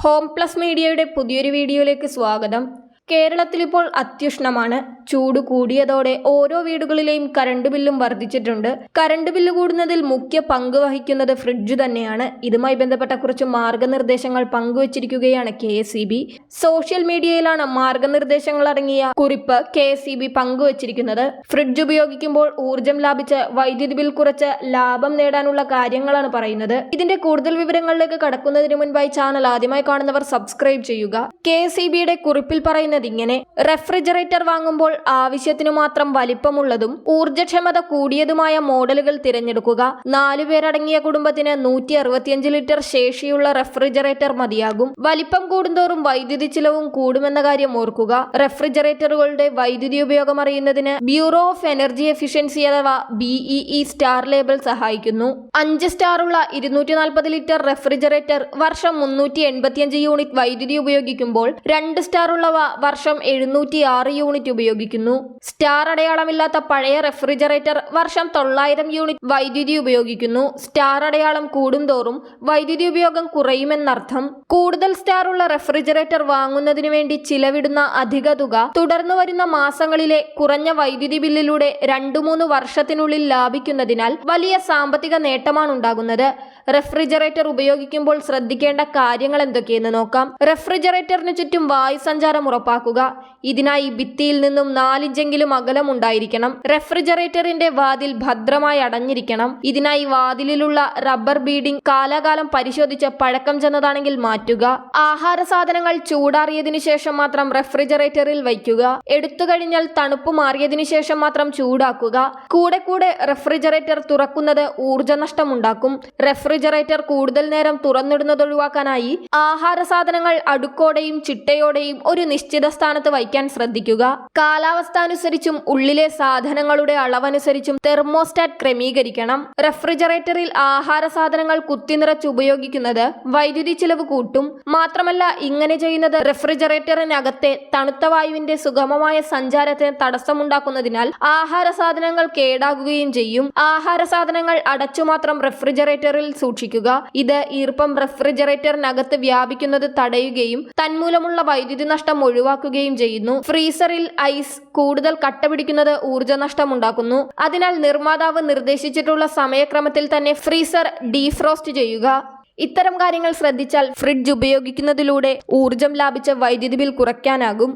Home plus മീഡിയയുടെ പുതിയൊരു വീഡിയോയിലേക്ക് സ്വാഗതം. കേരളത്തിൽ ഇപ്പോൾ അത്യുഷ്ണമാണ്. ചൂട് കൂടിയതോടെ ഓരോ വീടുകളിലെയും കറണ്ട് ബില്ലും വർദ്ധിച്ചിട്ടുണ്ട്. കറണ്ട് ബില്ല് കൂടുന്നതിൽ മുഖ്യ പങ്ക് വഹിക്കുന്നത് ഫ്രിഡ്ജ് തന്നെയാണ്. ഇതുമായി ബന്ധപ്പെട്ട കുറച്ച് മാർഗനിർദ്ദേശങ്ങൾ പങ്കുവച്ചിരിക്കുകയാണ് KSEB. സോഷ്യൽ മീഡിയയിലാണ് മാർഗനിർദ്ദേശങ്ങൾ അടങ്ങിയ കുറിപ്പ് KSEB പങ്കുവച്ചിരിക്കുന്നത്. ഫ്രിഡ്ജ് ഉപയോഗിക്കുമ്പോൾ ഊർജം ലാഭിച്ച് വൈദ്യുതി ബിൽ കുറച്ച് ലാഭം നേടാനുള്ള കാര്യങ്ങളാണ് പറയുന്നത്. ഇതിന്റെ കൂടുതൽ വിവരങ്ങളിലേക്ക് കടക്കുന്നതിന് മുൻപായി ചാനൽ ആദ്യമായി കാണുന്നവർ സബ്സ്ക്രൈബ് ചെയ്യുക. KSEBയുടെ കുറിപ്പിൽ പറയുന്നത് ഇങ്ങനെ: റെഫ്രിജറേറ്റർ വാങ്ങുമ്പോൾ ആവശ്യത്തിനു മാത്രം വലിപ്പമുള്ളതും ഊർജ്ജക്ഷമത കൂടിയതുമായ മോഡലുകൾ തിരഞ്ഞെടുക്കുക. 4 പേരടങ്ങിയ കുടുംബത്തിന് 165 ലിറ്റർ ശേഷിയുള്ള റെഫ്രിജറേറ്റർ മതിയാകും. വലിപ്പം കൂടുന്തോറും വൈദ്യുതി ചിലവും കൂടുമെന്ന കാര്യം ഓർക്കുക. റെഫ്രിജറേറ്ററുകളുടെ വൈദ്യുതി ഉപയോഗം അറിയുന്നതിന് ബ്യൂറോ ഓഫ് എനർജി എഫിഷ്യൻസി അഥവാ BEE സ്റ്റാർ ലേബൽ സഹായിക്കുന്നു. 5 സ്റ്റാറുള്ള 240 ലിറ്റർ റെഫ്രിജറേറ്റർ വർഷം 385 യൂണിറ്റ് വൈദ്യുതി ഉപയോഗിക്കുമ്പോൾ 2 സ്റ്റാറുള്ളവ വർഷം 706 യൂണിറ്റ് ഉപയോഗിക്കുന്നു. സ്റ്റാർ അടയാളമില്ലാത്ത പഴയ റെഫ്രിജറേറ്റർ വർഷം 900 യൂണിറ്റ് വൈദ്യുതി ഉപയോഗിക്കുന്നു. സ്റ്റാർ അടയാളം കൂടുന്തോറും വൈദ്യുതി ഉപയോഗം കുറയുമെന്നർത്ഥം. കൂടുതൽ സ്റ്റാറുള്ള റെഫ്രിജറേറ്റർ വാങ്ങുന്നതിനു വേണ്ടി ചിലവിടുന്ന അധിക തുക തുടർന്നു വരുന്ന മാസങ്ങളിലെ കുറഞ്ഞ വൈദ്യുതി ബില്ലിലൂടെ 2-3 വർഷത്തിനുള്ളിൽ ലാഭിക്കുന്നതിനാൽ വലിയ സാമ്പത്തിക നേട്ടമാണ് ഉണ്ടാകുന്നത്. റെഫ്രിജറേറ്റർ ഉപയോഗിക്കുമ്പോൾ ശ്രദ്ധിക്കേണ്ട കാര്യങ്ങൾ എന്തൊക്കെയെന്ന് നോക്കാം. റെഫ്രിജറേറ്ററിന് ചുറ്റും വായുസഞ്ചാരം ഉറപ്പാക്കുക. ഇതിനായി ഭിത്തിയിൽ നിന്നും 4 ഇഞ്ചെങ്കിലും അകലം ഉണ്ടായിരിക്കണം. റെഫ്രിജറേറ്ററിന്റെ വാതിൽ ഭദ്രമായി അടഞ്ഞിരിക്കണം. ഇതിനായി വാതിലിലുള്ള റബ്ബർ ബീഡിംഗ് കാലാകാലം പരിശോധിച്ച് പഴക്കം ചെന്നതാണെങ്കിൽ മാറ്റുക. ആഹാര സാധനങ്ങൾ ചൂടാറിയതിനു ശേഷം മാത്രം റെഫ്രിജറേറ്ററിൽ വയ്ക്കുക. എടുത്തു കഴിഞ്ഞാൽ തണുപ്പ് മാറിയതിനു ശേഷം മാത്രം ചൂടാക്കുക. കൂടെ റെഫ്രിജറേറ്റർ തുറക്കുന്നത് ഊർജ്ജനഷ്ടമുണ്ടാക്കും. റെഫ്രിജറേറ്റർ കൂടുതൽ നേരം തുറന്നിടുന്നത് ഒഴിവാക്കാനായി ആഹാര സാധനങ്ങൾ അടുക്കോടെയും ചിട്ടയോടെയും ഒരു നിശ്ചിത സ്ഥാനത്ത് വയ്ക്കാൻ ശ്രദ്ധിക്കുക. കാലാവസ്ഥ അനുസരിച്ചും ഉള്ളിലെ സാധനങ്ങളുടെ അളവനുസരിച്ചും തെർമോസ്റ്റാറ്റ് ക്രമീകരിക്കണം. റെഫ്രിജറേറ്ററിൽ ആഹാര സാധനങ്ങൾ കുത്തിനിറച്ച് ഉപയോഗിക്കുന്നത് വൈദ്യുതി ചിലവ് കൂട്ടും. മാത്രമല്ല, ഇങ്ങനെ ചെയ്യുന്നത് റെഫ്രിജറേറ്ററിനകത്തെ തണുത്ത വായുവിന്റെ സുഗമമായ സഞ്ചാരത്തിന് തടസ്സമുണ്ടാക്കുന്നതിനാൽ ആഹാര സാധനങ്ങൾ കേടാകുകയും ചെയ്യും. ആഹാര സാധനങ്ങൾ അടച്ചുമാത്രം റെഫ്രിജറേറ്ററിൽ സൂക്ഷിക്കുക. ഇത് ഈർപ്പം റെഫ്രിജറേറ്ററിനകത്ത് വ്യാപിക്കുന്നത് തടയുകയും തന്മൂലമുള്ള വൈദ്യുതി നഷ്ടം ഒഴിവാക്കുകയും ചെയ്യുന്നു. ഫ്രീസറിൽ ഐസ് കൂടുതൽ കട്ട പിടിക്കുന്നത് ഊർജ്ജനഷ്ടം ഉണ്ടാക്കുന്നു. അതിനാൽ നിർമ്മാതാവ് നിർദ്ദേശിച്ചിട്ടുള്ള സമയക്രമത്തിൽ തന്നെ ഫ്രീസർ ഡീഫ്രോസ്റ്റ് ചെയ്യുക. ഇത്തരം കാര്യങ്ങൾ ശ്രദ്ധിച്ചാൽ ഫ്രിഡ്ജ് ഉപയോഗിക്കുന്നതിലൂടെ ഊർജ്ജം ലാഭിച്ച് വൈദ്യുതി ബിൽ കുറയ്ക്കാനാകും.